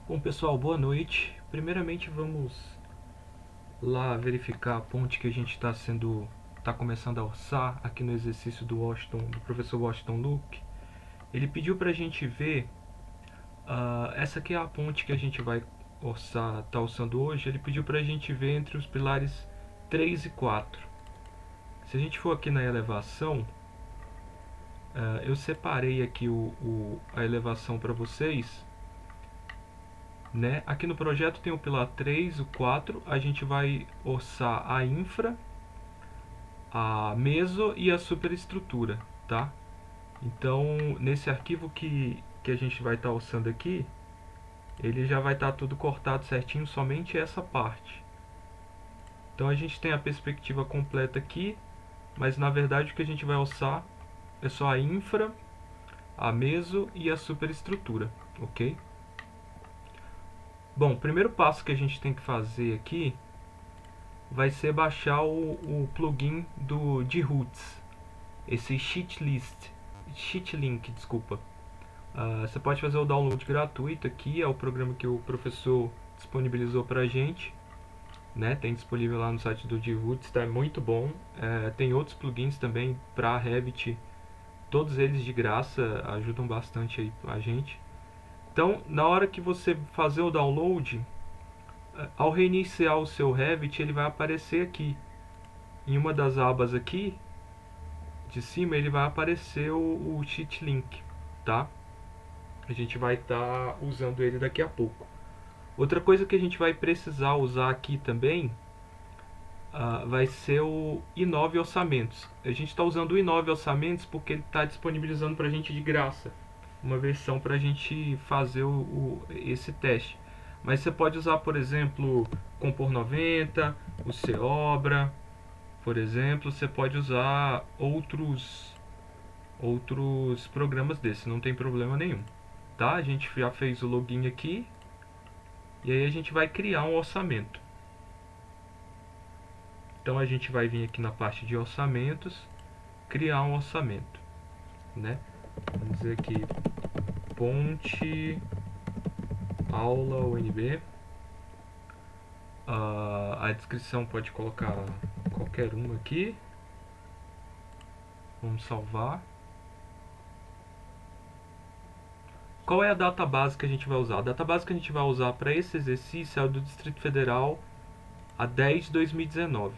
Bom, pessoal, boa noite. Primeiramente, vamos lá verificar a ponte que a gente está começando a orçar aqui no exercício do professor Washington Luke. Ele pediu para a gente ver, essa aqui é a ponte que a gente vai tá orçando hoje. Ele pediu para a gente ver entre os pilares 3 e 4. Se a gente for aqui na elevação, eu separei aqui a elevação para vocês. Né? Aqui no projeto tem o pilar 3, o 4, a gente vai orçar a infra, a meso e a superestrutura, tá? Então, nesse arquivo que a gente vai estar orçando aqui, ele já vai estar tudo cortado certinho, somente essa parte. Então a gente tem a perspectiva completa aqui, mas na verdade o que a gente vai orçar é só a infra, a meso e a superestrutura, ok? Bom, o primeiro passo que a gente tem que fazer aqui vai ser baixar o plugin de Roots, esse Sheet Link, desculpa. Você pode fazer o download gratuito aqui, é o programa que o professor disponibilizou pra gente, né? Tem disponível lá no site do Roots, tá? É muito bom. Tem outros plugins também para Revit, todos eles de graça, ajudam bastante aí a gente. Então, na hora que você fazer o download, ao reiniciar o seu Revit, ele vai aparecer aqui. Em uma das abas aqui, de cima, ele vai aparecer o Cheat Link, tá? A gente vai estar usando ele daqui a pouco. Outra coisa que a gente vai precisar usar aqui também vai ser o i9 Orçamentos. A gente está usando o i9 Orçamentos porque ele está disponibilizando para a gente de graça uma versão para a gente fazer esse teste. Mas você pode usar, por exemplo, Compor 90, o Cobra, por exemplo. Você pode usar outros programas desses, não tem problema nenhum, tá? A gente já fez o login aqui e aí a gente vai criar um orçamento. Então a gente vai vir aqui na parte de orçamentos, criar um orçamento, né? Vamos dizer aqui ponte aula UNB. A descrição pode colocar qualquer uma aqui. Vamos salvar. Qual é a data base que a gente vai usar? A data base que a gente vai usar para esse exercício é a do Distrito Federal a 10 de 2019.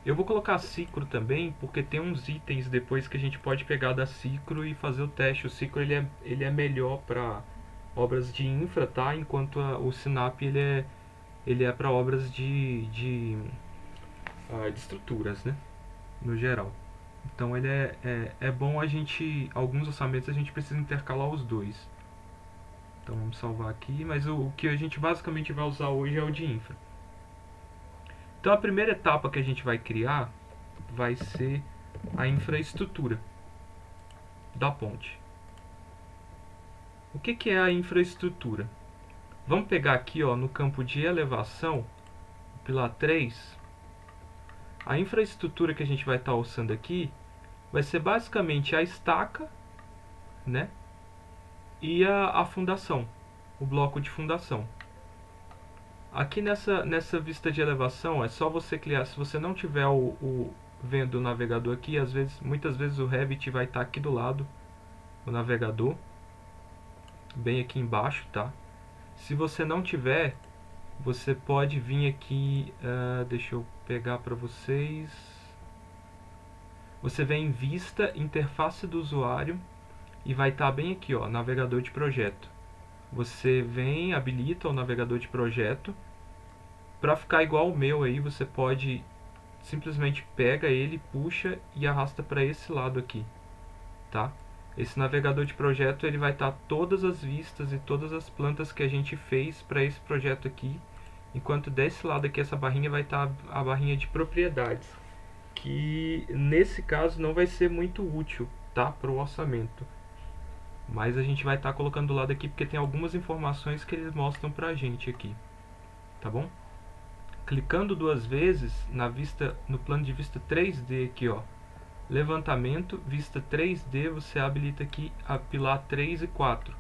Eu vou colocar Cicro também, porque tem uns itens depois que a gente pode pegar da Cicro e fazer o teste. O Cicro ele é melhor para obras de infra, tá? Enquanto o Sinap ele é para obras de estruturas, né? No geral. Então ele é bom alguns orçamentos a gente precisa intercalar os dois. Então vamos salvar aqui, mas o que a gente basicamente vai usar hoje é o de infra. Então a primeira etapa que a gente vai criar vai ser a infraestrutura da ponte. O que é a infraestrutura? Vamos pegar aqui, ó, no campo de elevação, pilar 3. A infraestrutura que a gente vai estar orçando aqui vai ser basicamente a estaca, né? E a fundação, o bloco de fundação. Aqui nessa vista de elevação é só você criar. Se você não tiver vendo o navegador aqui, muitas vezes o Revit vai estar aqui do lado, o navegador, bem aqui embaixo, tá? Se você não tiver, você pode vir aqui, deixa eu pegar para vocês. Você vem em vista, interface do usuário e vai estar bem aqui, ó, navegador de projeto. Você vem, habilita o navegador de projeto. Para ficar igual o meu aí, você pode simplesmente pega ele, puxa e arrasta para esse lado aqui, tá? Esse navegador de projeto ele vai estar todas as vistas e todas as plantas que a gente fez para esse projeto aqui, enquanto desse lado aqui essa barrinha vai estar a barrinha de propriedades, que nesse caso não vai ser muito útil, tá? Para o orçamento. Mas a gente vai estar colocando do lado aqui porque tem algumas informações que eles mostram pra gente aqui, tá bom? Clicando duas vezes no plano de vista 3D aqui, ó, levantamento, vista 3D, você habilita aqui a pilar 3 e 4,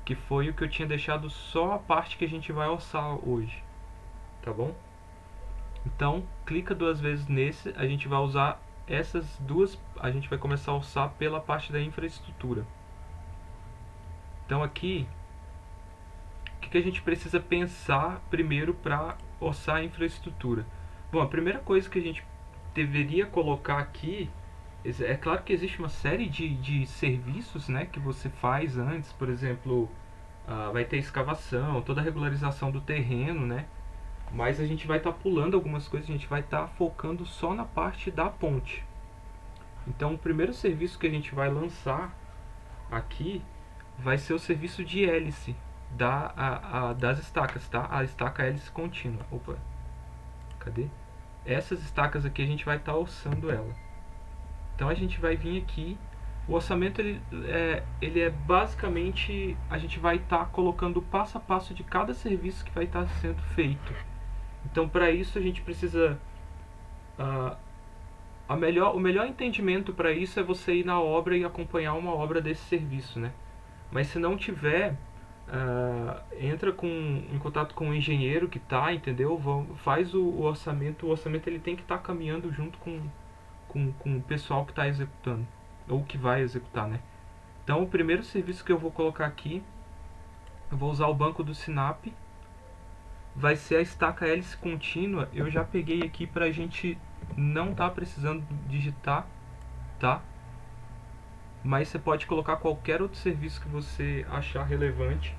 que foi o que eu tinha deixado só a parte que a gente vai orçar hoje, tá bom? Então, clica 2 vezes nesse, a gente vai usar essas duas, a gente vai começar a orçar pela parte da infraestrutura. Então aqui, o que a gente precisa pensar primeiro para orçar a infraestrutura? Bom, a primeira coisa que a gente deveria colocar aqui, é claro que existe uma série de serviços, né, que você faz antes, por exemplo, vai ter escavação, toda a regularização do terreno, né? Mas a gente vai estar pulando algumas coisas, a gente vai estar focando só na parte da ponte. Então, o primeiro serviço que a gente vai lançar aqui vai ser o serviço de hélice das estacas, tá? A estaca hélice contínua. Opa, cadê? Essas estacas aqui a gente vai estar orçando ela. Então a gente vai vir aqui. O orçamento ele é basicamente, a gente vai estar colocando o passo a passo de cada serviço que vai estar sendo feito. Então, para isso a gente precisa o melhor entendimento para isso é você ir na obra e acompanhar uma obra desse serviço, né? Mas se não tiver, entra em contato com o engenheiro que está, entendeu? Faz o orçamento. O orçamento ele tem que estar caminhando junto com o pessoal que está executando, ou que vai executar, né? Então, o primeiro serviço que eu vou colocar aqui, eu vou usar o banco do Sinap, vai ser a estaca hélice contínua. Eu já peguei aqui para a gente não tá precisando digitar, tá? Mas você pode colocar qualquer outro serviço que você achar relevante.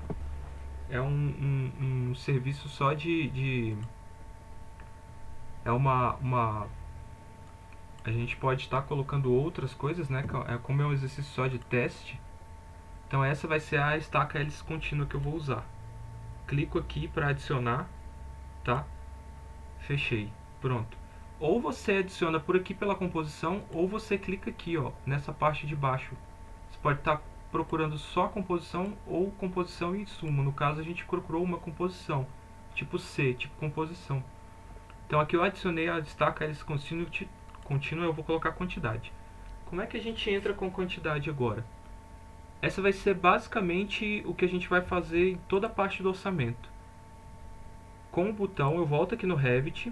É um serviço só é a gente pode estar colocando outras coisas, né? Como é um exercício só de teste. Então essa vai ser a estaca hélice contínua que eu vou usar. Clico aqui para adicionar, tá? Fechei, pronto. Ou você adiciona por aqui pela composição, ou você clica aqui, ó, nessa parte de baixo. Você pode estar procurando só a composição ou composição e sumo. No caso a gente procurou uma composição, tipo C, tipo composição. Então aqui eu adicionei a estaca hélice contínua, eu vou colocar quantidade. Como é que a gente entra com quantidade agora? Essa vai ser basicamente o que a gente vai fazer em toda a parte do orçamento. Com o botão, eu volto aqui no Revit,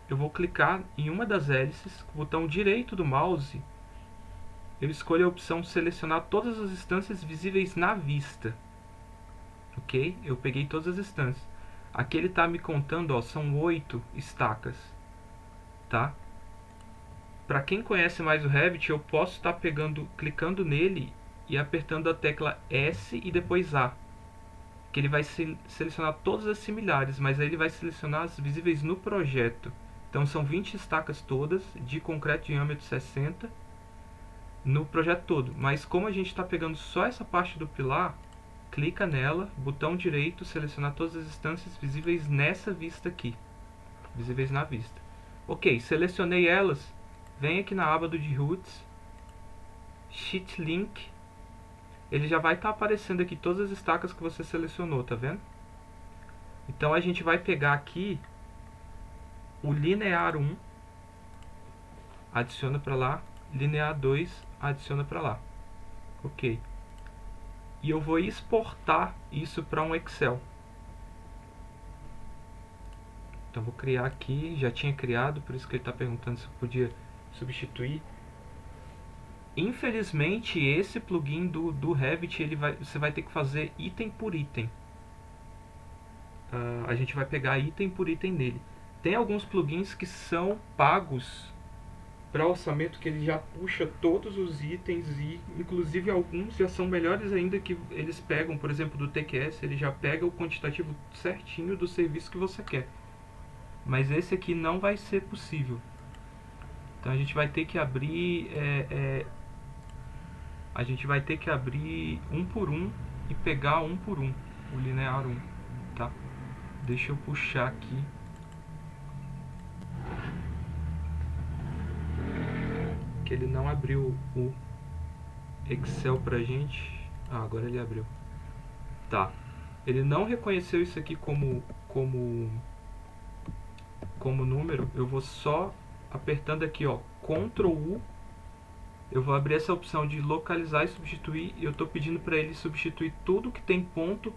eu vou clicar em uma das hélices, com o botão direito do mouse, eu escolho a opção selecionar todas as instâncias visíveis na vista. Ok? Eu peguei todas as instâncias. Aqui ele está me contando, ó, são 8 estacas. Tá? Para quem conhece mais o Revit, eu posso estar clicando nele e apertando a tecla S e depois A, que ele vai selecionar todas as similares, mas aí ele vai selecionar as visíveis no projeto. Então são 20 estacas todas, de concreto de diâmetro 60, no projeto todo. Mas como a gente está pegando só essa parte do pilar, clica nela, botão direito, selecionar todas as instâncias visíveis nessa vista aqui, visíveis na vista. Ok, selecionei elas, vem aqui na aba do Roots, Sheet Link, ele já vai estar aparecendo aqui todas as estacas que você selecionou, tá vendo? Então a gente vai pegar aqui o linear 1, adiciona para lá, linear 2, adiciona para lá. Ok. E eu vou exportar isso para um Excel. Então vou criar aqui, já tinha criado, por isso que ele está perguntando se eu podia substituir. Infelizmente esse plugin do Revit você vai ter que fazer item por item. A gente vai pegar item por item nele. Tem alguns plugins que são pagos para orçamento, que ele já puxa todos os itens, e inclusive alguns já são melhores ainda, que eles pegam, por exemplo, do TQS, ele já pega o quantitativo certinho do serviço que você quer. Mas esse aqui não vai ser possível. Então a gente vai ter que abrir a gente vai ter que abrir um por um e pegar um por um o linear 1, tá? Deixa eu puxar aqui. Que ele não abriu o Excel pra gente. Ah, agora ele abriu. Tá. Ele não reconheceu isso aqui como número. Eu vou só apertando aqui, ó, Ctrl U, eu vou abrir essa opção de localizar e substituir, e eu estou pedindo para ele substituir tudo que tem ponto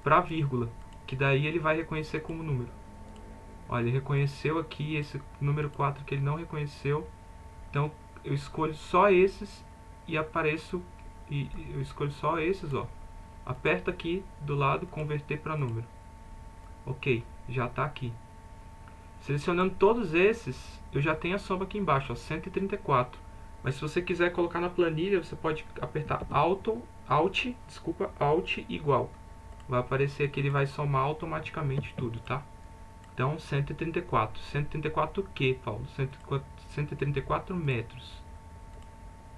para vírgula, que daí ele vai reconhecer como número. Olha, ele reconheceu aqui esse número 4 que ele não reconheceu, então eu escolho só esses e apareço, e eu escolho só esses, ó. Aperto aqui do lado, converter para número. Ok, já está aqui. Selecionando todos esses, eu já tenho a soma aqui embaixo, ó, 134. Mas se você quiser colocar na planilha, você pode apertar Alt igual. Vai aparecer que ele vai somar automaticamente tudo, tá? Então, 134. 134 o que, Paulo? 134 metros.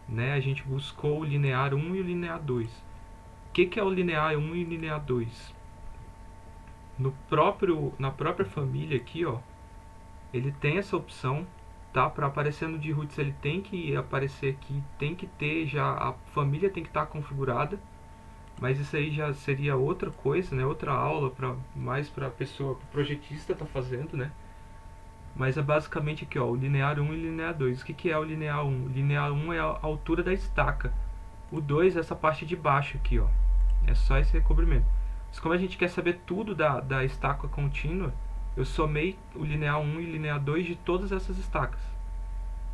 Né? A gente buscou o linear 1 e o linear 2. O que é o linear 1 e o linear 2? Na própria família aqui, ó, ele tem essa opção, tá? Para aparecer no Droots ele tem que aparecer aqui, tem que ter já, a família tem que estar configurada, mas isso aí já seria outra coisa, né? Outra aula, mais para a pessoa, pro projetista tá fazendo, né? Mas é basicamente aqui, ó, o linear 1 e o linear 2. O que é o linear 1? O linear 1 é a altura da estaca. O 2 é essa parte de baixo aqui, ó. É só esse recobrimento. Mas como a gente quer saber tudo da estaca contínua, eu somei o linear 1 e o linear 2 de todas essas estacas.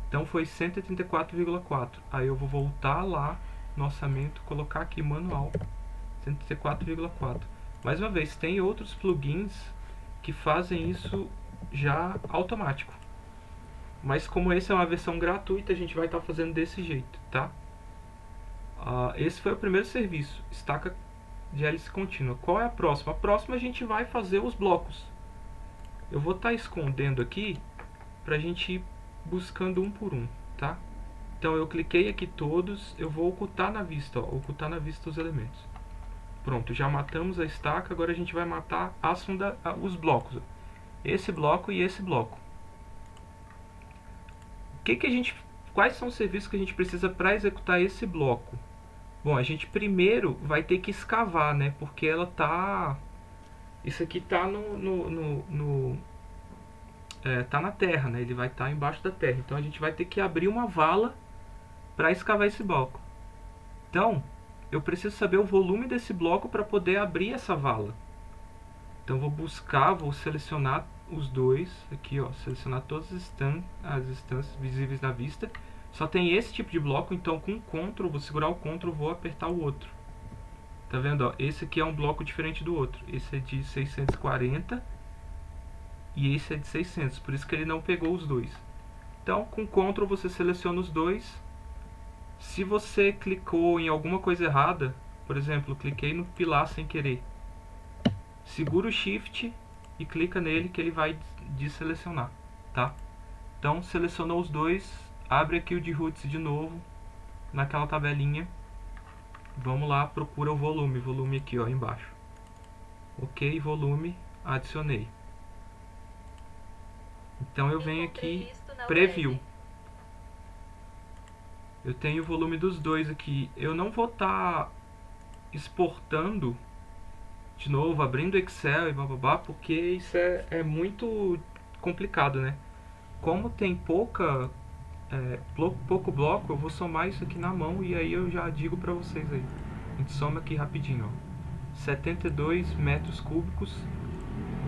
Então foi 134,4. Aí eu vou voltar lá no orçamento, colocar aqui manual 134,4. Mais uma vez, tem outros plugins que fazem isso já automático. Mas como essa é uma versão gratuita, a gente vai estar fazendo desse jeito, tá? Esse foi o primeiro serviço, estaca de hélice contínua. Qual é a próxima? A próxima a gente vai fazer os blocos. Eu vou estar escondendo aqui para a gente ir buscando um por um, tá? Então eu cliquei aqui todos, eu vou ocultar na vista, ó, ocultar na vista os elementos. Pronto, já matamos a estaca, agora a gente vai matar os blocos. Ó. Esse bloco e esse bloco. Quais são os serviços que a gente precisa para executar esse bloco? Bom, a gente primeiro vai ter que escavar, né? Porque ela tá... Isso aqui tá tá na terra, né? Ele vai estar embaixo da terra. Então a gente vai ter que abrir uma vala para escavar esse bloco. Então, eu preciso saber o volume desse bloco para poder abrir essa vala. Então vou selecionar os dois aqui, ó, selecionar todas as instâncias visíveis na vista. Só tem esse tipo de bloco, então com Ctrl, vou segurar o Ctrl, vou apertar o outro. Tá vendo, ó? Esse aqui é um bloco diferente do outro. Esse é de 640 e esse é de 600, por isso que ele não pegou os dois. Então, com Ctrl você seleciona os dois. Se você clicou em alguma coisa errada, por exemplo, cliquei no pilar sem querer, segura o Shift e clica nele que ele vai desselecionar, tá? Então, selecionou os dois, abre aqui o Droots de novo, naquela tabelinha. Vamos lá, procura o volume aqui, ó, embaixo. Ok, volume, adicionei. Então eu venho aqui, Preview. Eu tenho o volume dos dois aqui. Eu não vou estar exportando de novo, abrindo Excel e bababá, porque isso é muito complicado, né? Como tem pouco bloco, eu vou somar isso aqui na mão e aí eu já digo pra vocês aí. A gente soma aqui rapidinho, ó. 72 metros cúbicos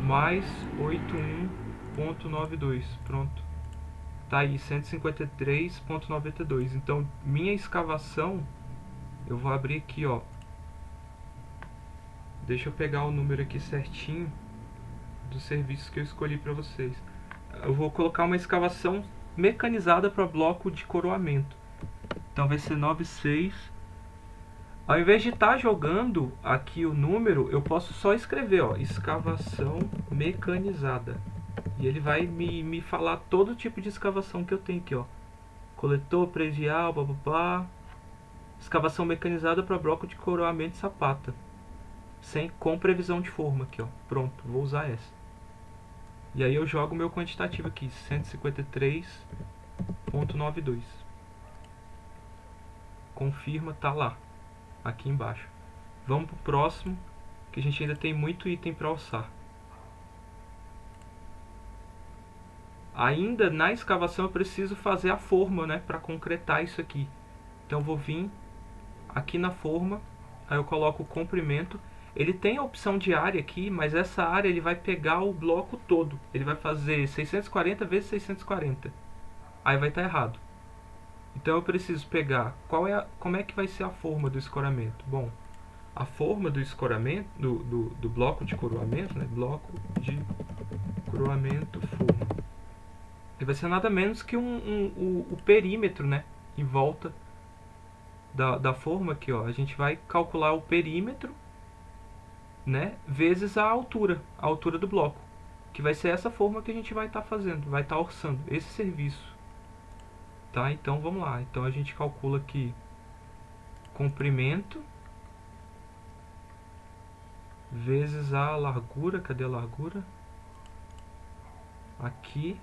mais 81,92. Pronto. Tá aí, 153,92. Então, minha escavação, eu vou abrir aqui, ó. Deixa eu pegar o número aqui certinho dos serviços que eu escolhi para vocês. Eu vou colocar uma escavação mecanizada para bloco de coroamento. Então vai ser 96. Ao invés de estar jogando aqui o número, eu posso só escrever, ó, escavação mecanizada. E ele vai me falar todo tipo de escavação que eu tenho aqui, ó. Coletor, predial, bababá. Escavação mecanizada para bloco de coroamento sapata. Com previsão de forma aqui, ó. Pronto, vou usar essa. E aí eu jogo o meu quantitativo aqui, 153,92. Confirma, tá lá, aqui embaixo. Vamos pro próximo, que a gente ainda tem muito item para alçar. Ainda na escavação eu preciso fazer a forma, né, para concretar isso aqui. Então eu vou vir aqui na forma, aí eu coloco o comprimento. Ele tem a opção de área aqui, mas essa área ele vai pegar o bloco todo. Ele vai fazer 640 vezes 640. Aí vai estar errado. Então eu preciso pegar como é que vai ser a forma do escoramento. Bom, a forma do escoramento, do bloco de coroamento, né? Bloco de coroamento forma. Ele vai ser nada menos que o perímetro, né? Em volta da forma aqui, ó. A gente vai calcular o perímetro, né? Vezes a altura do bloco. Que vai ser essa forma que a gente vai estar fazendo, vai estar orçando esse serviço. Tá? Então vamos lá. Então a gente calcula aqui comprimento vezes a largura. Cadê a largura? Aqui.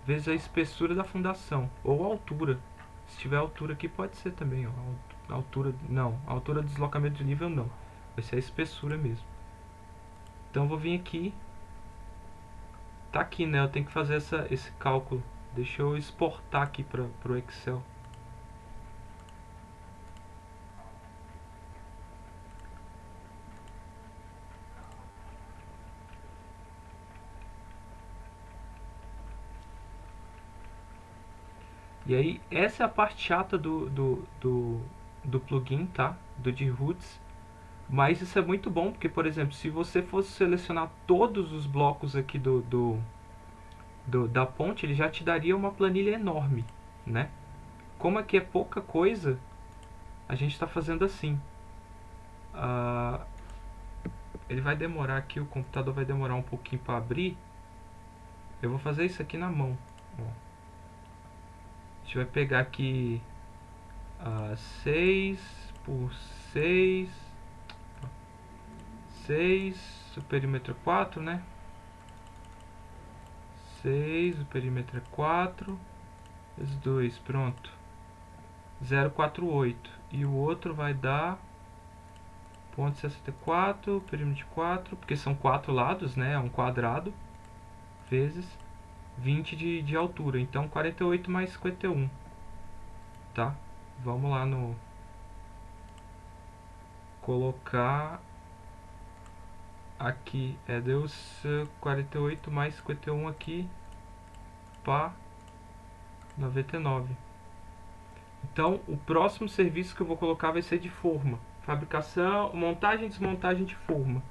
Vezes a espessura da fundação. Ou a altura. Se tiver altura aqui pode ser também. Ó. Altura, não. A altura do deslocamento de nível não. Vai ser a espessura mesmo. Então eu vou vir aqui. Tá aqui, né? Eu tenho que fazer esse cálculo. Deixa eu exportar aqui para o Excel. E aí, essa é a parte chata do plugin, tá? Do Groots. Mas isso é muito bom, porque, por exemplo, se você fosse selecionar todos os blocos aqui da ponte, ele já te daria uma planilha enorme, né? Como aqui é pouca coisa, a gente está fazendo assim. Ele vai demorar aqui, o computador vai demorar um pouquinho para abrir. Eu vou fazer isso aqui na mão. Ó. A gente vai pegar aqui 6 por 6, 6, o perímetro é 4, né? 6, o perímetro é 4, vezes 2, pronto. 0,48. E o outro vai dar 0,64, perímetro de 4, porque são 4 lados, né? É um quadrado, vezes 20 de altura. Então 48 mais 51. Tá? Vamos lá no... Colocar... Aqui, deu 48 mais 51 aqui para 99. Então, o próximo serviço que eu vou colocar vai ser de forma. Fabricação, montagem e desmontagem de forma.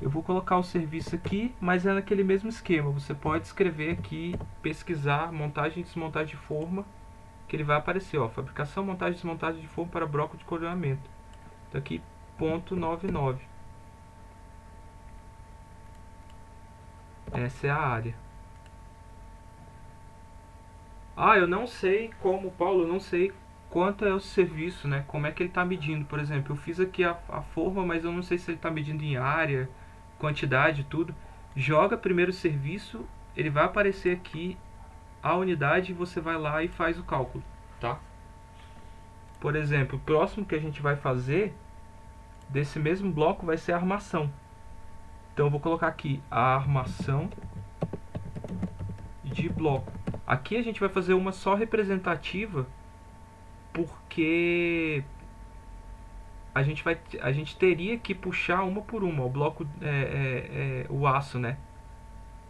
Eu vou colocar o serviço aqui, mas é naquele mesmo esquema. Você pode escrever aqui, pesquisar montagem e desmontagem de forma, que ele vai aparecer, ó, fabricação, montagem e desmontagem de forma para bloco de coroamento. Então aqui, ponto 99. Essa é a área. Eu não sei como, Paulo, eu não sei quanto é o serviço, né? Como é que ele está medindo, por exemplo. Eu fiz aqui a forma, mas eu não sei se ele está medindo em área, quantidade, tudo. Joga primeiro o serviço, ele vai aparecer aqui a unidade e você vai lá e faz o cálculo, tá? Por exemplo, o próximo que a gente vai fazer desse mesmo bloco vai ser a armação. Então eu vou colocar aqui a armação de bloco. Aqui a gente vai fazer uma só representativa, porque a gente teria que puxar uma por uma. O bloco o aço, né?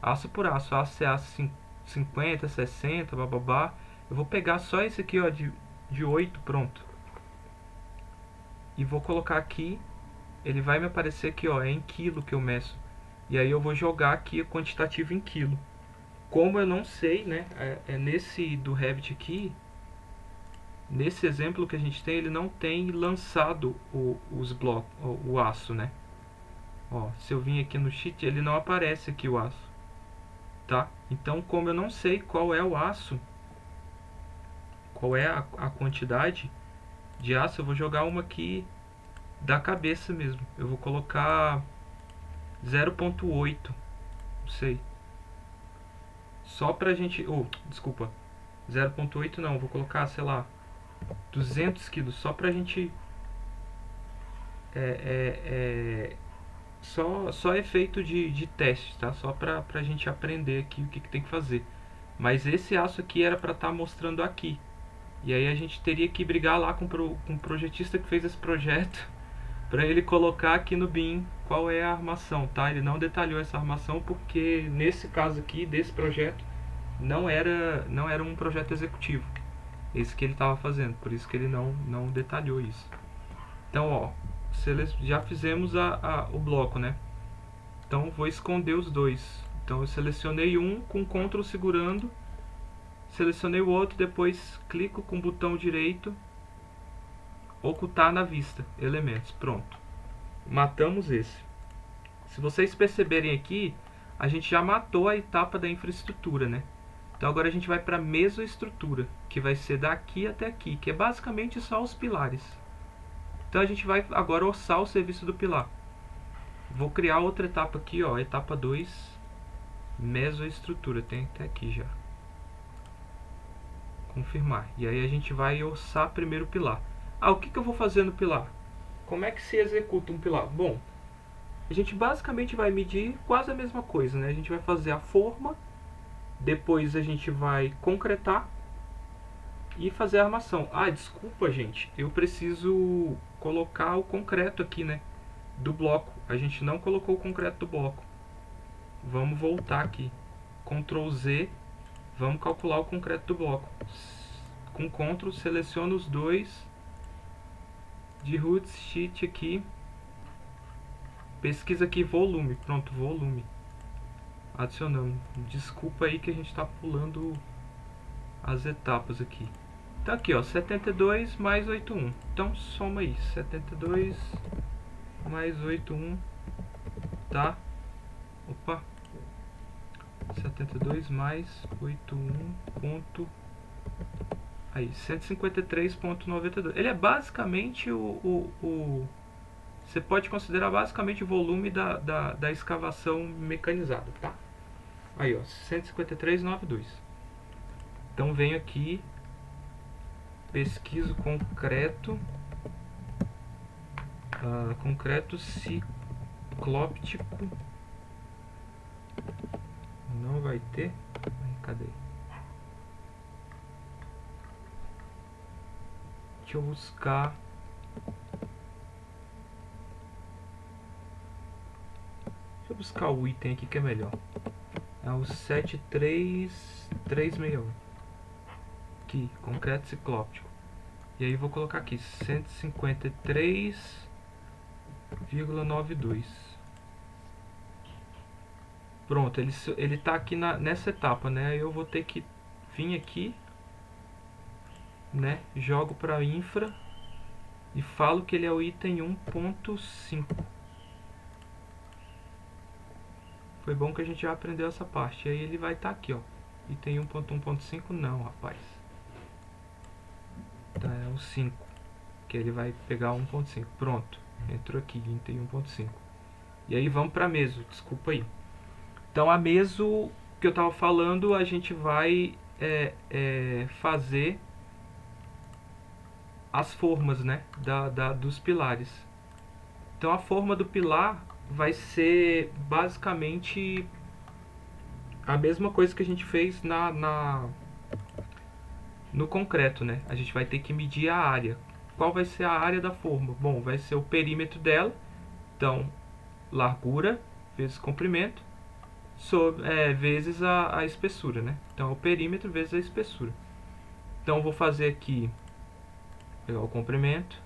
Aço por aço. Aço é aço 50, 60, bababá. Eu vou pegar só esse aqui, ó, de 8, pronto. E vou colocar aqui. Ele vai me aparecer aqui, ó, é em quilo que eu meço. E aí eu vou jogar aqui o quantitativo em quilo. Como eu não sei, né, nesse do Revit aqui, nesse exemplo que a gente tem, ele não tem lançado os blocos, o aço, né. Ó, se eu vim aqui no sheet, ele não aparece aqui o aço, tá? Então, como eu não sei qual é o aço, qual é a quantidade de aço, eu vou jogar uma aqui da cabeça mesmo. Eu vou colocar 0,8, não sei. Só pra gente... desculpa. 0,8 não, vou colocar, sei lá, 200 quilos. Só pra gente... Só efeito de teste, tá? Só pra gente aprender aqui o que tem que fazer. Mas esse aço aqui era pra estar mostrando aqui. E aí a gente teria que brigar lá com o projetista que fez esse projeto para ele colocar aqui no BIM qual é a armação, tá? Ele não detalhou essa armação porque nesse caso aqui desse projeto não era um projeto executivo, esse que ele estava fazendo, por isso que ele não detalhou isso. Então, ó, já fizemos o bloco, né? Então vou esconder os dois. Então eu selecionei um com Ctrl segurando, selecionei o outro, depois clico com o botão direito, ocultar na vista, elementos, pronto. Matamos esse. Se vocês perceberem aqui, a gente já matou a etapa da infraestrutura, né? Então agora a gente vai para a mesoestrutura, que vai ser daqui até aqui, que é basicamente só os pilares. Então a gente vai agora orçar o serviço do pilar. Vou criar outra etapa aqui, ó, etapa 2, mesoestrutura, tem até aqui já. Confirmar. E aí a gente vai orçar primeiro o pilar. Ah, o que eu vou fazer no pilar? Como é que se executa um pilar? Bom, a gente basicamente vai medir quase a mesma coisa, né? A gente vai fazer a forma, depois a gente vai concretar e fazer a armação. Ah, desculpa, gente, eu preciso colocar o concreto aqui, né? Do bloco. A gente não colocou o concreto do bloco. Vamos voltar aqui. Ctrl Z. Vamos calcular o concreto do bloco. Com Ctrl, seleciono os dois. De Roots, Sheet aqui. Pesquisa aqui volume. Pronto, volume. Adicionamos. Desculpa aí que a gente está pulando as etapas aqui. Tá aqui, ó, 72 mais 81. Então soma aí, 72 mais 81, tá? Opa. 72 mais 81 ponto... Aí, 153.92. Ele é basicamente você pode considerar basicamente o volume da escavação mecanizada, tá? Aí, ó, 153.92. Então venho aqui, pesquiso concreto, concreto ciclóptico. Não vai ter. Cadê? Deixa eu buscar. Deixa eu buscar o item aqui que é melhor. É o 73361. Aqui, concreto ciclóptico. E aí vou colocar aqui 153,92. Pronto, ele tá aqui nessa etapa, né? Eu vou ter que vir aqui, né? Jogo para infra e falo que ele é o item 1.5. Foi bom que a gente já aprendeu essa parte. E aí ele vai estar aqui, ó. Item 1.1.5 não, rapaz. Tá, é o 5. Que ele vai pegar 1.5. Pronto. Entrou aqui, item 1.5. E aí vamos para meso. Desculpa aí. Então a meso que eu estava falando, a gente vai fazer as formas, né, dos pilares. Então a forma do pilar vai ser basicamente a mesma coisa que a gente fez no concreto, né? A gente vai ter que medir a área. Qual vai ser a área da forma? Bom, vai ser o perímetro dela. Então, largura vezes comprimento vezes a espessura, né? Então, o perímetro vezes a espessura. Então, vou fazer aqui, pegar o comprimento.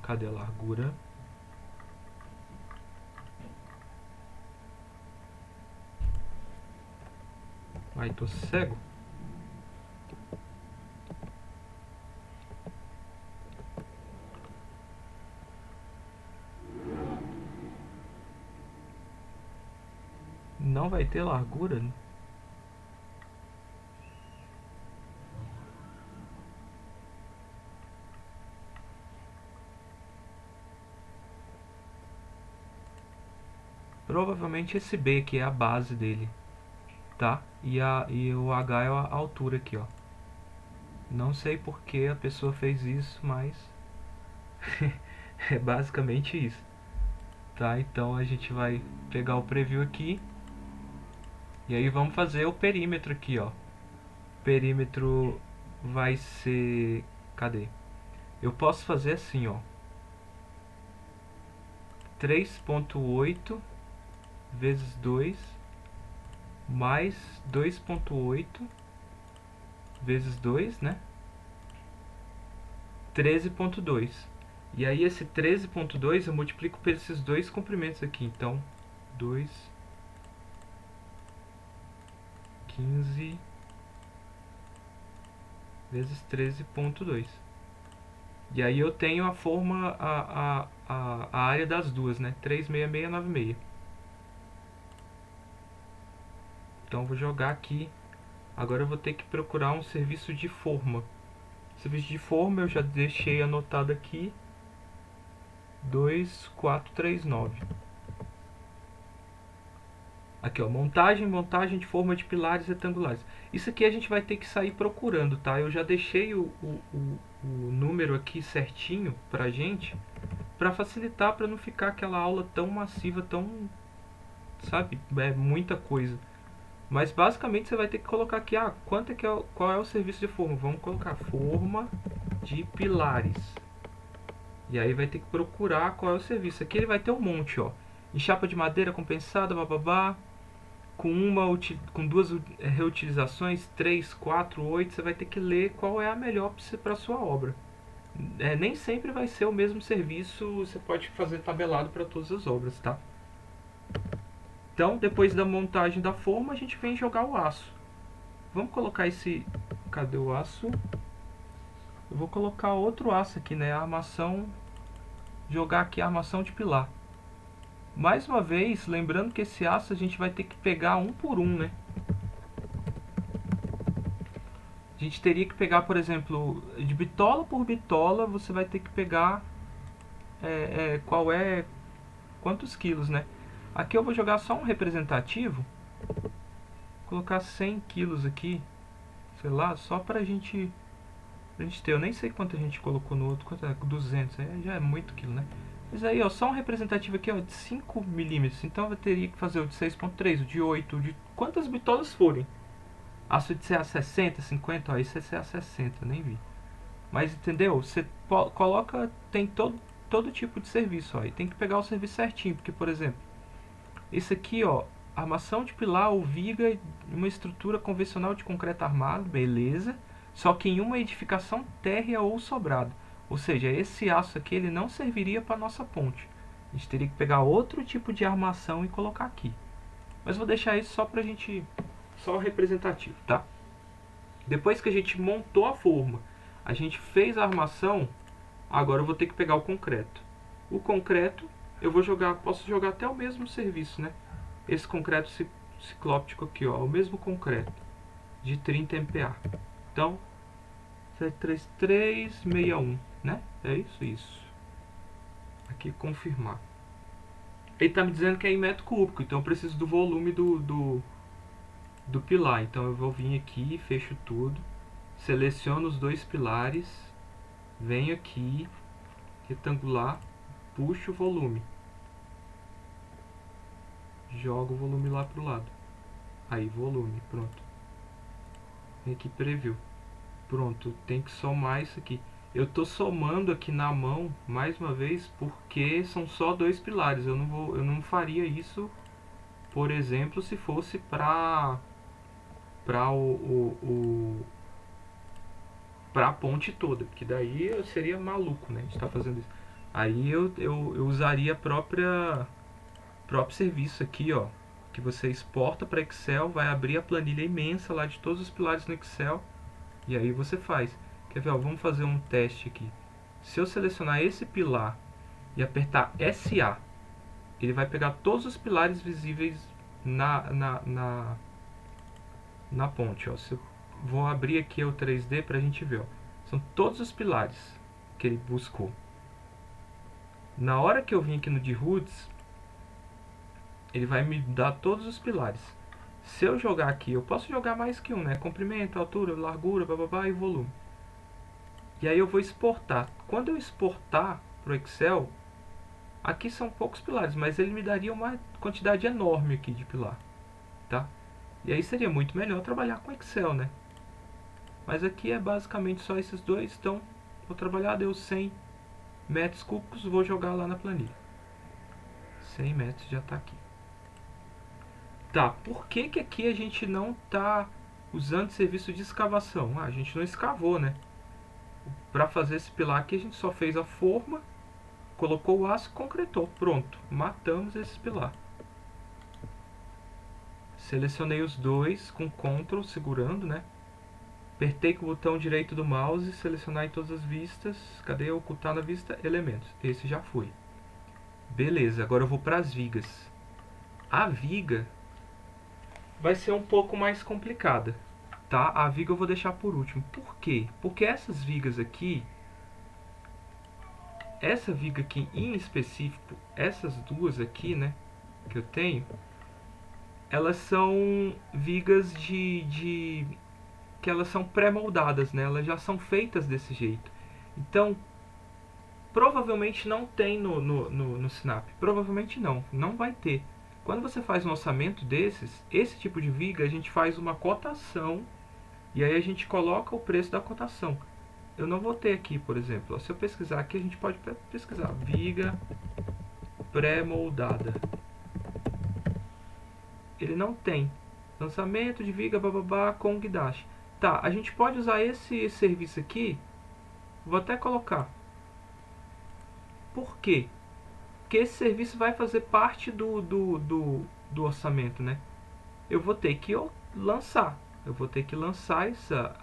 Cadê a largura? Ai, tô cego. Não vai ter largura, né? Provavelmente esse B aqui é a base dele, tá? E o H é a altura aqui, ó. Não sei por que a pessoa fez isso, mas é basicamente isso, tá? Então a gente vai pegar o preview aqui e aí vamos fazer o perímetro aqui, ó. perímetro vai ser... Cadê? Eu posso fazer assim, ó. 3.8 vezes 2 mais 2.8 vezes 2, né? 13.2. E aí esse 13.2 eu multiplico por esses dois comprimentos aqui. Então, 2, 15 vezes 13.2. E aí eu tenho a forma, a área das duas, né? 36696. Então eu vou jogar aqui. Agora eu vou ter que procurar um serviço de forma. Serviço de forma eu já deixei anotado aqui. 2439. Aqui, ó, montagem de forma de pilares retangulares. Isso aqui a gente vai ter que sair procurando, tá? Eu já deixei o número aqui certinho pra gente, pra facilitar, pra não ficar aquela aula tão massiva, tão, sabe, é muita coisa. Mas basicamente você vai ter que colocar aqui, quanto é que qual é o serviço de forma? Vamos colocar forma de pilares. E aí vai ter que procurar qual é o serviço. Aqui ele vai ter um monte, ó. Em chapa de madeira compensada, bababá. Com duas reutilizações, 3, 4, 8, você vai ter que ler qual é a melhor para a sua obra. Nem sempre vai ser o mesmo serviço, você pode fazer tabelado para todas as obras, tá? Então, depois da montagem da forma, a gente vem jogar o aço. Vamos colocar esse... Cadê o aço? Eu vou colocar outro aço aqui, né? A armação... Jogar aqui a armação de pilar. Mais uma vez, lembrando que esse aço a gente vai ter que pegar um por um, né? A gente teria que pegar, por exemplo, de bitola por bitola, você vai ter que pegar quantos quilos, né? Aqui eu vou jogar só um representativo, colocar 100 quilos aqui, sei lá, só pra gente ter. Eu nem sei quanto a gente colocou no outro, quanto é? 200, já é muito quilo, né? Mas aí, ó, só um representativo aqui, ó, de 5 milímetros. Então eu teria que fazer o de 6.3, o de 8, de quantas bitolas forem. Aço de CA 60, 50, ó, isso é CA 60, nem vi. Mas entendeu? Você coloca, tem todo tipo de serviço, ó, e tem que pegar o serviço certinho, porque, por exemplo, esse aqui, ó, armação de pilar ou viga em uma estrutura convencional de concreto armado, beleza, só que em uma edificação térrea ou sobrado. Ou seja, esse aço aqui ele não serviria para nossa ponte. A gente teria que pegar outro tipo de armação e colocar aqui. Mas vou deixar isso só pra gente... Só representativo, tá? Depois que a gente montou a forma, a gente fez a armação, agora eu vou ter que pegar o concreto. O concreto, eu vou jogar... Posso jogar até o mesmo serviço, né? Esse concreto ciclóptico aqui, ó. O mesmo concreto. De 30 MPa. Então... 73361, né? É isso. Aqui confirmar. Ele está me dizendo que é em metro cúbico, então eu preciso do volume do pilar. Então eu vou vir aqui, fecho tudo, seleciono os dois pilares, venho aqui, retangular, puxo o volume, jogo o volume lá pro lado. Aí, volume, pronto. Vem aqui, preview. Pronto, tem que somar isso aqui. Eu tô somando aqui na mão, mais uma vez, porque são só dois pilares. Eu não faria isso, por exemplo, se fosse para a ponte toda, porque daí eu seria maluco, né? A gente tá fazendo isso. Aí eu usaria próprio serviço aqui, ó, que você exporta para Excel, vai abrir a planilha imensa lá de todos os pilares no Excel. E aí você faz. Quer ver? Ó, vamos fazer um teste aqui. Se eu selecionar esse pilar e apertar SA, ele vai pegar todos os pilares visíveis na ponte. Ó. Se eu vou abrir aqui o 3D para a gente ver. Ó. São todos os pilares que ele buscou. Na hora que eu vim aqui no de Roots, ele vai me dar todos os pilares. Se eu jogar aqui, eu posso jogar mais que um, né? Comprimento, altura, largura, bababá e volume. E aí eu vou exportar. Quando eu exportar para o Excel, aqui são poucos pilares, mas ele me daria uma quantidade enorme aqui de pilar, tá? E aí seria muito melhor trabalhar com Excel, né? Mas aqui é basicamente só esses dois, então vou trabalhar, deu 100 metros cúbicos, vou jogar lá na planilha. 100 metros já está aqui. Tá, por que que aqui a gente não está usando serviço de escavação? Ah, a gente não escavou, né? Para fazer esse pilar aqui a gente só fez a forma, colocou o aço e concretou. Pronto, matamos esse pilar. Selecionei os dois com Ctrl segurando, né? Apertei com o botão direito do mouse, selecionar em todas as vistas. Cadê? Ocultar na vista elementos. Esse já foi. Beleza, agora eu vou para as vigas. A viga vai ser um pouco mais complicada, tá? A viga eu vou deixar por último. Por quê? Porque essas vigas aqui, essa viga aqui em específico, essas duas aqui, né, que eu tenho, elas são vigas que elas são pré-moldadas, né? Elas já são feitas desse jeito. Então, provavelmente não tem no Snap. Provavelmente não vai ter. Quando você faz um orçamento desses, esse tipo de viga, a gente faz uma cotação e aí a gente coloca o preço da cotação. Eu não vou ter aqui, por exemplo. Se eu pesquisar aqui, a gente pode pesquisar viga pré-moldada. Ele não tem. Lançamento de viga bababá com guindaste. Tá, a gente pode usar esse serviço aqui. Vou até colocar. Por quê? Porque esse serviço vai fazer parte do orçamento, né? Eu vou ter que lançar. Eu vou ter que lançar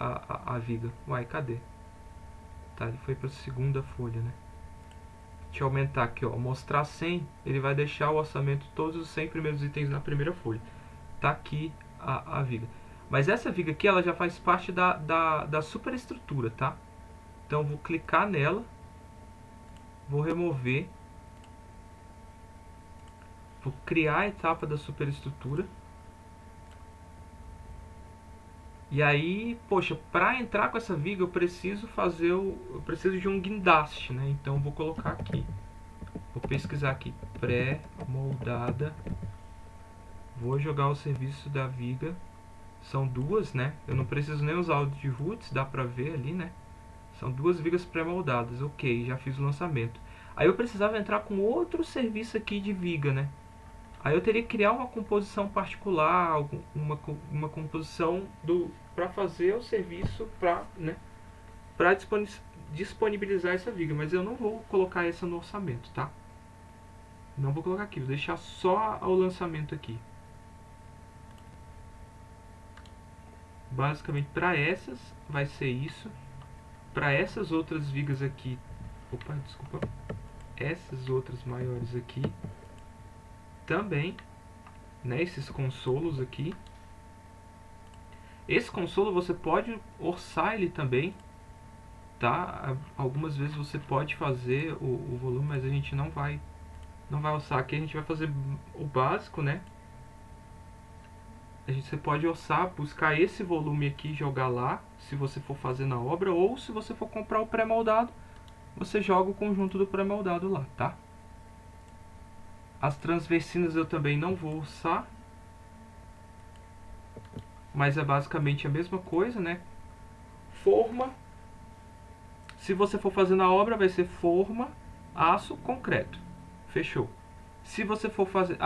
a viga. Uai, cadê? Tá, ele foi para a segunda folha, né? Deixa eu aumentar aqui, ó. Mostrar 100. Ele vai deixar o orçamento, todos os 100 primeiros itens na primeira folha. Tá aqui a viga. Mas essa viga aqui, ela já faz parte da superestrutura, tá? Então eu vou clicar nela. Vou remover. Vou criar a etapa da superestrutura. E aí, poxa, para entrar com essa viga eu preciso de um guindaste, né? Então eu vou colocar aqui. Vou pesquisar aqui pré-moldada. Vou jogar o serviço da viga. São duas, né? Eu não preciso nem usar o de roots, dá pra ver ali, né? São duas vigas pré-moldadas. Ok, já fiz o lançamento. Aí eu precisava entrar com outro serviço aqui de viga, né? Aí eu teria que criar uma composição particular, uma composição para fazer o serviço para, né, para disponibilizar essa viga. Mas eu não vou colocar essa no orçamento, tá? Não vou colocar aqui, vou deixar só o lançamento aqui. Basicamente para essas vai ser isso. Para essas outras vigas aqui, opa, desculpa, essas outras maiores aqui também, né, esses consolos aqui. Esse consolo você pode orçar ele também, tá? Algumas vezes você pode fazer o volume, mas a gente não vai orçar aqui. A gente vai fazer o básico, né? Você pode orçar, buscar esse volume aqui e jogar lá, se você for fazer na obra, ou se você for comprar o pré-moldado, você joga o conjunto do pré-moldado lá, tá? As transversinas eu também não vou orçar, mas é basicamente a mesma coisa, né? Forma, se você for fazer na obra, vai ser forma, aço, concreto. Fechou. Se você for fazer...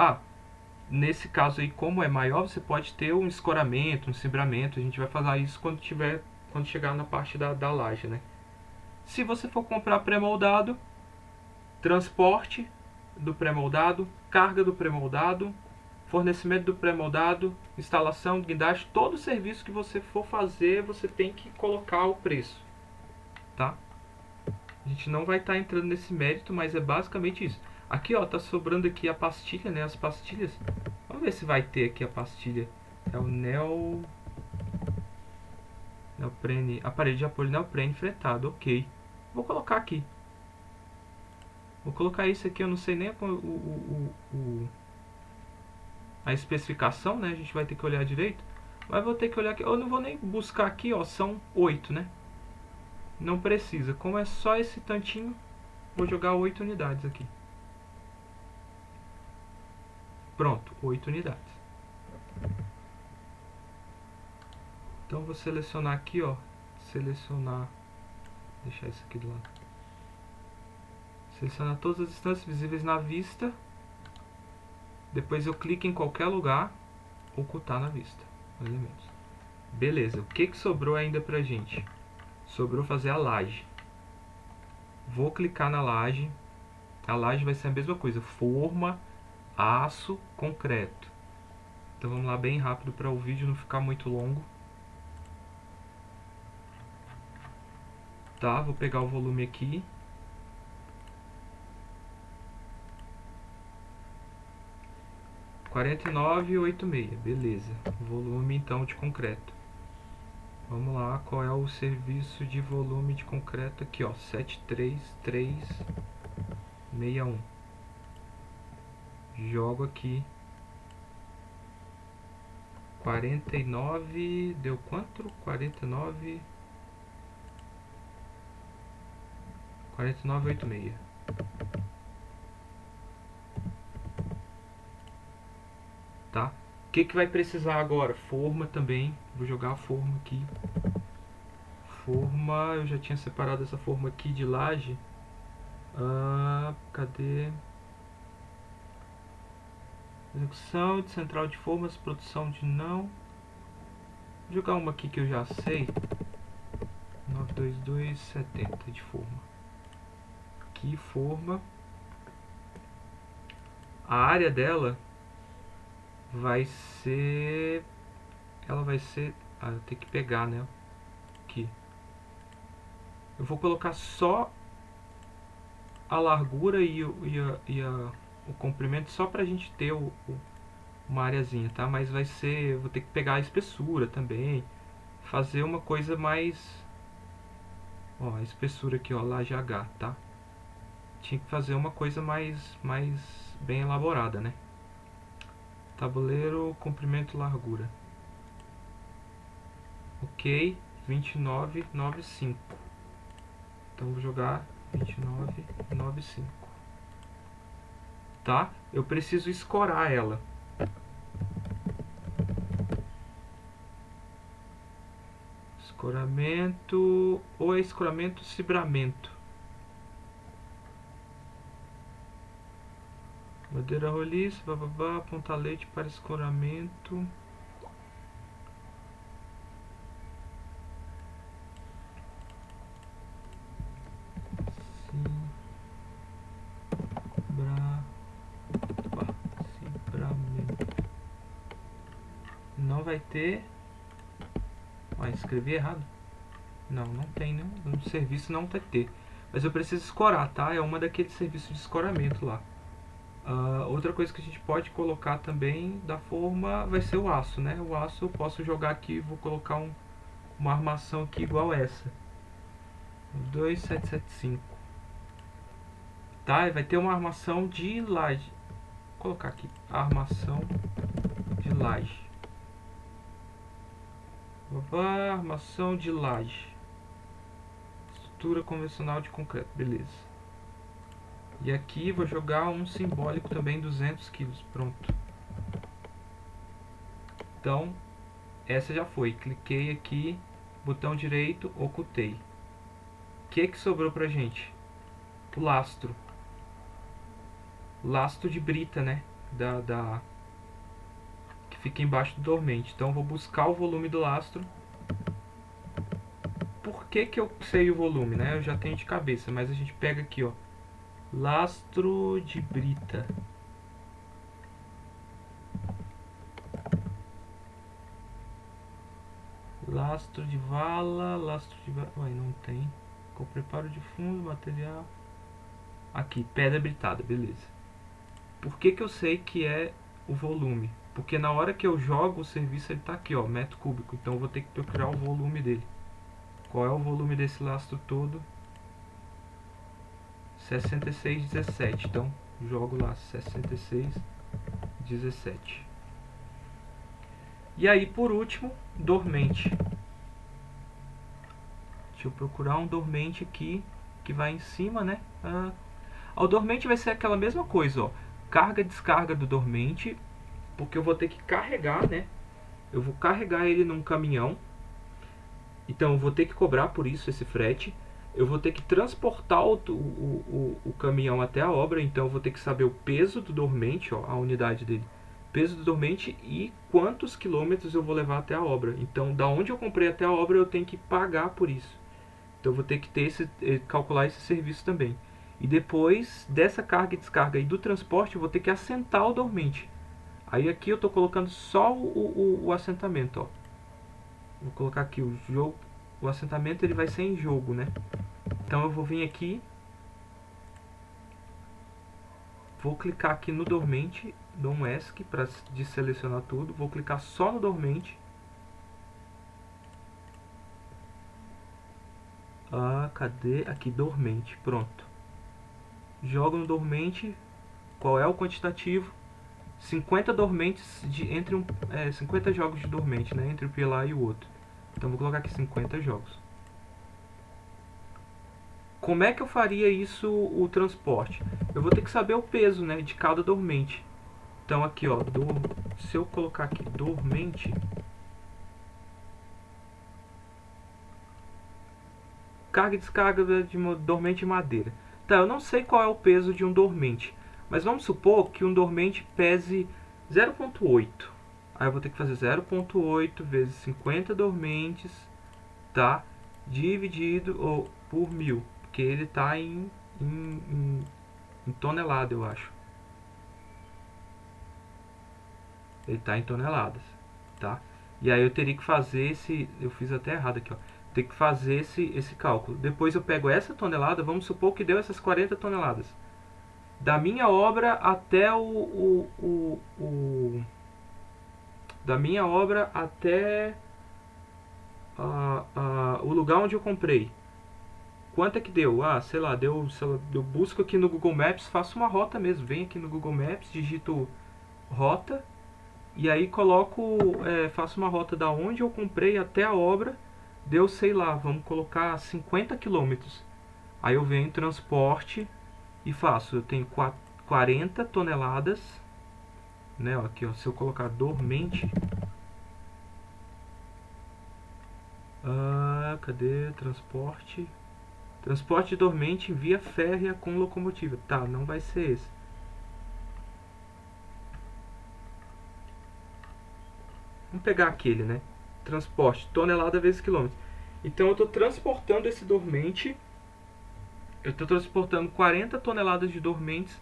nesse caso aí, como é maior, você pode ter um escoramento, um cimbramento. A gente vai fazer isso quando chegar na parte da laje, né? Se você for comprar pré-moldado, transporte do pré-moldado, carga do pré-moldado, fornecimento do pré-moldado, instalação, guindaste, todo o serviço que você for fazer, você tem que colocar o preço, tá? A gente não vai estar entrando nesse mérito, mas é basicamente isso. Aqui, ó, tá sobrando aqui a pastilha, né? As pastilhas. Vamos ver se vai ter aqui a pastilha. É o neoprene, aparelho de apoio neoprene fretado, ok. Vou colocar aqui. Vou colocar isso aqui, eu não sei nem a especificação, né? A gente vai ter que olhar direito. Mas vou ter que olhar aqui. Eu não vou nem buscar aqui, ó. São 8, né? Não precisa. Como é só esse tantinho, vou jogar 8 unidades aqui. Pronto, 8 unidades. Então vou selecionar aqui, ó. selecionar, deixar isso aqui do lado. Selecionar todas as distâncias visíveis na vista. Depois eu clico em qualquer lugar, ocultar na vista os elementos. Beleza, o que sobrou ainda pra gente? Sobrou fazer a laje. Vou clicar na laje. A laje vai ser a mesma coisa, forma, aço, concreto. Então vamos lá bem rápido para o vídeo não ficar muito longo. Tá, vou pegar o volume aqui. (49,86), beleza. Volume então de concreto. Vamos lá, qual é o serviço de volume de concreto aqui, ó, 73361. Jogo aqui. 49, deu quanto? 49,86. Tá? O que vai precisar agora? Forma também. Vou jogar a forma aqui. Forma, eu já tinha separado essa forma aqui de laje. Cadê? Execução de central de formas, produção de não. Vou jogar uma aqui que eu já sei. 92270 de forma. Aqui, forma. A área dela vai ser... Ela vai ser... eu tenho que pegar, né? Aqui. Eu vou colocar só a largura e o comprimento só pra gente ter uma areazinha, tá? Mas vai ser... Eu vou ter que pegar a espessura também. Fazer uma coisa mais... Ó, a espessura aqui, ó, laje H, tá? Tinha que fazer uma coisa mais bem elaborada, né? Tabuleiro, comprimento, largura. Ok, 29,95. Então vou jogar 29,95. Tá? Eu preciso escorar ela. Escoramento, ou é escoramento cibramento. Madeira roliça, bababá, pontalete para escoramento. Cibramento. Não vai ter. Escrevi errado. Não tem, né? No serviço não vai ter. Mas eu preciso escorar, tá? É uma daqueles serviços de escoramento lá. Outra coisa que a gente pode colocar também da forma vai ser o aço, né? O aço eu posso jogar aqui, vou colocar uma armação aqui igual essa. 2775. Tá? Vai ter uma armação de laje. Vou colocar aqui, armação de laje. Armação de laje. Estrutura convencional de concreto, beleza. E aqui vou jogar um simbólico também, 200 kg, pronto. Então, essa já foi. Cliquei aqui, botão direito, ocultei. O que sobrou pra gente? O lastro. Lastro de brita, né? Que fica embaixo do dormente. Então, vou buscar o volume do lastro. Por que eu sei o volume, né? Eu já tenho de cabeça, mas a gente pega aqui, ó. Lastro de brita. Lastro de vala, lastro de... não tem. Com preparo de fundo, material. Aqui, pedra britada, beleza. Por que eu sei que é o volume? Porque na hora que eu jogo o serviço, ele tá aqui, ó, metro cúbico. Então eu vou ter que procurar o volume dele. Qual é o volume desse lastro todo? 66,17. Então, jogo lá 66,17. E aí, por último, dormente. Deixa eu procurar um dormente aqui que vai em cima, né? O dormente vai ser aquela mesma coisa, ó. Carga e descarga do dormente, porque eu vou ter que carregar, né? Eu vou carregar ele num caminhão. Então eu vou ter que cobrar por isso esse frete. Eu vou ter que transportar o caminhão até a obra, então eu vou ter que saber o peso do dormente, ó, a unidade dele. Peso do dormente e quantos quilômetros eu vou levar até a obra. Então, da onde eu comprei até a obra, eu tenho que pagar por isso. Então, eu vou ter que calcular esse serviço também. E depois dessa carga e descarga e do transporte, eu vou ter que assentar o dormente. Aí aqui eu estou colocando só o assentamento, ó. Vou colocar aqui o jogo. O assentamento ele vai ser em jogo, né? Então eu vou vir aqui, vou clicar aqui no dormente, dou um ESC para deselecionar tudo, vou clicar só no dormente. Cadê? Aqui, dormente, pronto. Jogo no dormente, qual é o quantitativo? 50 dormentes, 50 jogos de dormente, né? Entre o pilar e o outro. Então vou colocar aqui 50 jogos. Como é que eu faria isso, o transporte? Eu vou ter que saber o peso, né, de cada dormente. Então aqui, ó, se eu colocar aqui dormente, carga e descarga de dormente de madeira. Tá, eu não sei qual é o peso de um dormente, mas vamos supor que um dormente pese 0,8. Aí eu vou ter que fazer 0,8 vezes 50 dormentes, tá? Dividido por 1000, porque ele está em tonelada, eu acho. Ele está em toneladas, tá? E aí eu teria que fazer eu fiz até errado aqui, ó. Ter que fazer esse cálculo. Depois eu pego essa tonelada, vamos supor que deu essas 40 toneladas. Da minha obra até da minha obra até o lugar onde eu comprei. Quanto é que deu? Sei lá, eu busco aqui no Google Maps, faço uma rota mesmo. Venho aqui no Google Maps, digito rota e aí faço uma rota da onde eu comprei até a obra. Deu, sei lá, vamos colocar 50 quilômetros. Aí eu venho em transporte e faço. Eu tenho 40 toneladas, né? Aqui, ó, se eu colocar dormente. Cadê? Transporte. Transporte de dormente via férrea com locomotiva. Tá, não vai ser esse. Vamos pegar aquele, né? Transporte, tonelada vezes quilômetro. Então eu estou transportando esse dormente. Eu estou transportando 40 toneladas de dormentes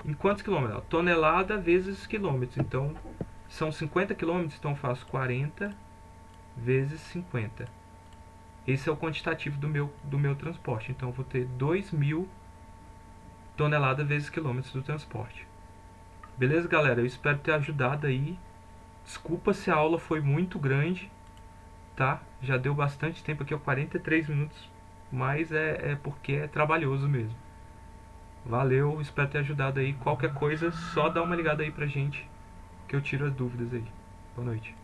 em quantos quilômetros? Tonelada vezes quilômetros. Então são 50 quilômetros, então eu faço 40 vezes 50. Esse é o quantitativo do meu transporte. Então eu vou ter 2.000 toneladas vezes quilômetros do transporte. Beleza, galera? Eu espero ter ajudado aí. Desculpa se a aula foi muito grande, tá? Já deu bastante tempo aqui, 43 minutos, mas é porque é trabalhoso mesmo. Valeu, espero ter ajudado aí. Qualquer coisa, só dá uma ligada aí pra gente, que eu tiro as dúvidas aí. Boa noite.